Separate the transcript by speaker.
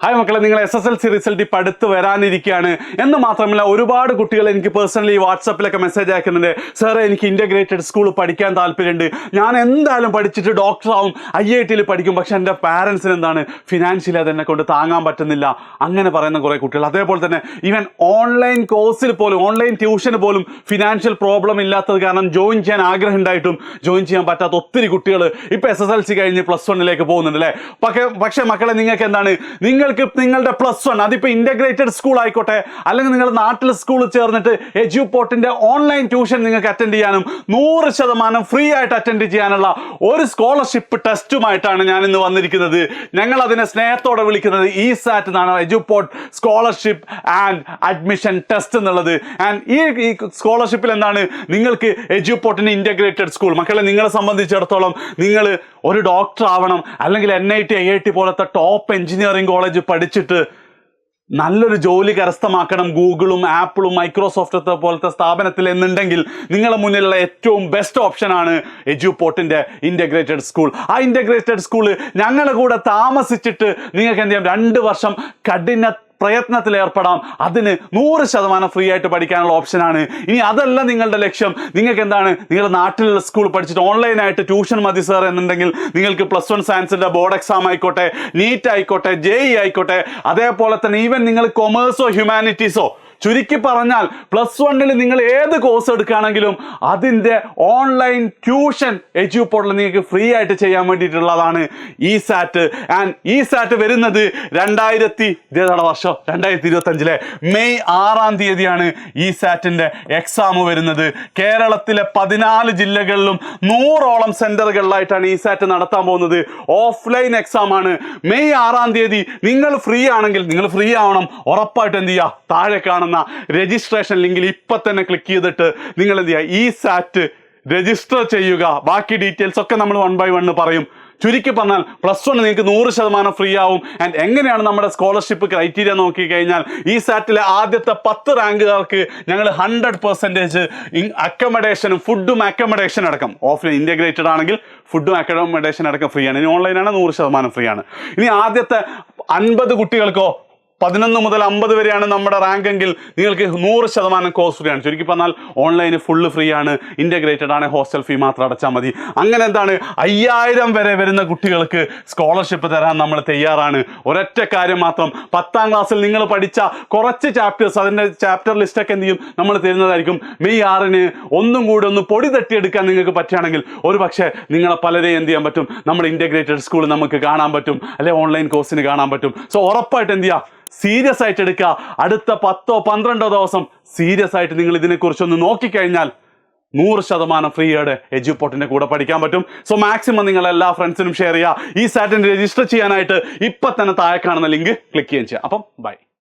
Speaker 1: Hi മക്കളെ, നിങ്ങൾ SSLC result ഇപ്പം അടുത്ത് വരാനിരിക്കുകയാണ് എന്ന് മാത്രമല്ല ഒരുപാട് കുട്ടികൾ എനിക്ക് പേഴ്സണലി വാട്സപ്പിലൊക്കെ മെസ്സേജ് അയക്കുന്നുണ്ട്. സാറേ, എനിക്ക് ഇൻ്റഗ്രേറ്റഡ് സ്കൂൾ പഠിക്കാൻ താല്പര്യമുണ്ട്, ഞാൻ എന്തായാലും പഠിച്ചിട്ട് ഡോക്ടറാവും, IIT പഠിക്കും, പക്ഷെ എൻ്റെ പാരൻസിന് എന്താണ് ഫിനാൻഷ്യലി അതെന്നെ കൊണ്ട് താങ്ങാൻ പറ്റുന്നില്ല, അങ്ങനെ പറയുന്ന കുറേ കുട്ടികൾ. അതേപോലെ തന്നെ ഈവൻ ഓൺലൈൻ കോഴ്സിൽ പോലും, ഓൺലൈൻ ട്യൂഷന് പോലും ഫിനാൻഷ്യൽ പ്രോബ്ലം ഇല്ലാത്തത് കാരണം ജോയിൻ ചെയ്യാൻ ആഗ്രഹം ഉണ്ടായിട്ടും ജോയിൻ ചെയ്യാൻ പറ്റാത്ത ഒത്തിരി കുട്ടികൾ ഇപ്പോൾ SSLC കഴിഞ്ഞ് +1 പോകുന്നുണ്ട് അല്ലേ. പക്ഷേ മക്കളെ, നിങ്ങൾക്ക് എന്താണ്, നിങ്ങളുടെ +1 അതിപ്പോൾ ഇൻ്റഗ്രേറ്റഡ് സ്കൂൾ ആയിക്കോട്ടെ, അല്ലെങ്കിൽ നിങ്ങൾ നാട്ടിൽ സ്കൂളിൽ ചേർന്നിട്ട് എഡ്യൂപോർട്ടിൻ്റെ ഓൺലൈൻ ട്യൂഷൻ നിങ്ങൾക്ക് അറ്റൻഡ് ചെയ്യാനും 100% ഫ്രീ ആയിട്ട് അറ്റൻഡ് ചെയ്യാനുള്ള ഒരു സ്കോളർഷിപ്പ് ടെസ്റ്റുമായിട്ടാണ് ഞാൻ ഇന്ന് വന്നിരിക്കുന്നത്. ഞങ്ങൾ അതിനെ സ്നേഹത്തോടെ വിളിക്കുന്നത് ESAT എന്നാണ്, Eduport scholarship and admission test എന്നുള്ളത്. ആൻഡ് ഈ സ്കോളർഷിപ്പിൽ എന്താണ്, നിങ്ങൾക്ക് എഡ്യൂപോർട്ടിൻ്റെ ഇൻ്റഗ്രേറ്റഡ് സ്കൂൾ മക്കളെ, നിങ്ങളെ സംബന്ധിച്ചിടത്തോളം നിങ്ങൾ ഒരു ഡോക്ടർ ആവണം, അല്ലെങ്കിൽ NIT IIT പോലത്തെ ടോപ്പ് എഞ്ചിനീയറിംഗ് കോളേജ് പഠിച്ചിട്ട് നല്ലൊരു ജോലി കരസ്ഥമാക്കണം, ഗൂഗിളും ആപ്പിളും മൈക്രോസോഫ്റ്റ് പോലത്തെ സ്ഥാപനത്തിൽ എന്നുണ്ടെങ്കിൽ നിങ്ങളുടെ മുന്നിലുള്ള ഏറ്റവും ബെസ്റ്റ് ഓപ്ഷനാണ് എഡ്യൂപോർട്ടിൻ്റെ ഇൻ്റഗ്രേറ്റഡ് സ്കൂൾ. ആ ഇൻ്റഗ്രേറ്റഡ് സ്കൂള് ഞങ്ങളുടെ കൂടെ താമസിച്ചിട്ട് നിങ്ങൾക്ക് എന്ത് ചെയ്യാം, 2 വർഷം കഠിന പ്രയത്നത്തിൽ ഏർപ്പെടാം. അതിന് 100% ഫ്രീ ആയിട്ട് പഠിക്കാനുള്ള ഓപ്ഷനാണ്. ഇനി അതല്ല നിങ്ങളുടെ ലക്ഷ്യം, നിങ്ങൾക്ക് എന്താണ്, നിങ്ങളുടെ നാട്ടിലുള്ള സ്കൂൾ പഠിച്ചിട്ട് ഓൺലൈനായിട്ട് ട്യൂഷൻ മതി സാർ എന്നുണ്ടെങ്കിൽ നിങ്ങൾക്ക് +1 സയൻസിൻ്റെ ബോർഡ് എക്സാം ആയിക്കോട്ടെ, നീറ്റ് ആയിക്കോട്ടെ, JEE ആയിക്കോട്ടെ, അതേപോലെ തന്നെ ഈവൻ നിങ്ങൾ കൊമേഴ്സോ ഹ്യൂമാനിറ്റീസോ, ചുരുക്കി പറഞ്ഞാൽ +1 നിങ്ങൾ ഏത് കോഴ്സ് എടുക്കുകയാണെങ്കിലും അതിൻ്റെ ഓൺലൈൻ ട്യൂഷൻ എഡ്യൂപോർട്ടിൽ നിങ്ങൾക്ക് ഫ്രീ ആയിട്ട് ചെയ്യാൻ വേണ്ടിയിട്ടുള്ളതാണ് ESAT. ആൻഡ് ESAT വരുന്നത് 2025 മെയ് 6 ESATൻ്റെ എക്സാം വരുന്നത്. കേരളത്തിലെ 14 ജില്ലകളിലും 100ഓളം സെൻറ്ററുകളിലായിട്ടാണ് ESAT നടത്താൻ പോകുന്നത്. ഓഫ്ലൈൻ എക്സാം ആണ്. മെയ് 6 നിങ്ങൾ ഫ്രീ ആണെങ്കിൽ, നിങ്ങൾ ഫ്രീ ആവണം, ഉറപ്പായിട്ട് എന്ത് ചെയ്യുക, താഴെ കാണുന്ന രജിസ്ട്രേഷൻ ലിങ്കിൽ ഇപ്പം തന്നെ ക്ലിക്ക് ചെയ്തിട്ട് നിങ്ങൾ എന്ത് ചെയ്യുക, ESAT രജിസ്റ്റർ ചെയ്യുക. ബാക്കി ഡീറ്റെയിൽസ് ഒക്കെ നമ്മൾ 1 by 1 പറയും. ചുരുക്കി പറഞ്ഞാൽ +1 നിങ്ങൾക്ക് 100% ഫ്രീ ആവും. ആൻഡ് എങ്ങനെയാണ് നമ്മുടെ സ്കോളർഷിപ്പ് ക്രൈറ്റീരിയ നോക്കിക്കഴിഞ്ഞാൽ, ESATലെ ആദ്യത്തെ 10 റാങ്കുകാർക്ക് ഞങ്ങൾ 100% അക്കമഡേഷനും ഫുഡും അക്കമഡേഷൻ അടക്കം, ഓഫ്ലൈൻ ഇൻ്റഗ്രേറ്റഡ് ആണെങ്കിൽ ഫുഡും അക്കമഡേഷൻ അടക്കം ഫ്രീ ആണ്. ഇനി ഓൺലൈനാണ് 100% ഫ്രീ ആണ്. ഇനി ആദ്യത്തെ 50 കുട്ടികൾക്കോ 11 മുതൽ 50 വരെയാണ് നമ്മുടെ റാങ്ക് എങ്കിൽ നിങ്ങൾക്ക് 100% കോഴ്സ് ഫ്രീ ആണ്. ചുരുക്കി പറഞ്ഞാൽ ഓൺലൈന് ഫുള്ള് ഫ്രീ ആണ്. ഇൻ്റഗ്രേറ്റഡ് ആണ്, ഹോസ്റ്റൽ ഫീ മാത്രം അടച്ചാൽ മതി. അങ്ങനെ എന്താണ്, 5000 വരെ വരുന്ന കുട്ടികൾക്ക് സ്കോളർഷിപ്പ് തരാൻ നമ്മൾ തയ്യാറാണ്. ഒരൊറ്റ കാര്യം മാത്രം, 10ാം ക്ലാസ്സിൽ നിങ്ങൾ പഠിച്ച കുറച്ച് ചാപ്റ്റേഴ്സ്, അതിൻ്റെ ചാപ്റ്റർ ലിസ്റ്റൊക്കെ എന്ത് ചെയ്യും, നമ്മൾ തരുന്നതായിരിക്കും. മെയ് 6 ഒന്നും കൂടി ഒന്ന് പൊടി തട്ടിയെടുക്കാൻ നിങ്ങൾക്ക് പറ്റുകയാണെങ്കിൽ ഒരു പക്ഷേ നിങ്ങളെ പലരെയും എന്ത് ചെയ്യാൻ പറ്റും, നമ്മുടെ ഇൻ്റഗ്രേറ്റഡ് സ്കൂൾ നമുക്ക് കാണാൻ പറ്റും, അല്ലെങ്കിൽ ഓൺലൈൻ കോഴ്സിന് കാണാൻ പറ്റും. സോ ഉറപ്പായിട്ട് എന്ത് ചെയ്യുക, സീരിയസ് ആയിട്ട് എടുക്കുക. അടുത്ത 10-12 ദിവസം സീരിയസ് ആയിട്ട് നിങ്ങൾ ഇതിനെക്കുറിച്ചൊന്ന് നോക്കിക്കഴിഞ്ഞാൽ 100% ഫ്രീ ആയിട്ട് എഡ്യൂപോർട്ടിൻ്റെ കൂടെ പഠിക്കാൻ പറ്റും. സോ മാക്സിമം നിങ്ങൾ എല്ലാ ഫ്രണ്ട്സിനും ഷെയർ ചെയ്യുക. ESAT രജിസ്റ്റർ ചെയ്യാനായിട്ട് ഇപ്പം തന്നെ താഴെ കാണുന്ന ലിങ്ക് ക്ലിക്ക് ചെയ്യുകയും ചെയ്യുക. അപ്പം ബൈ.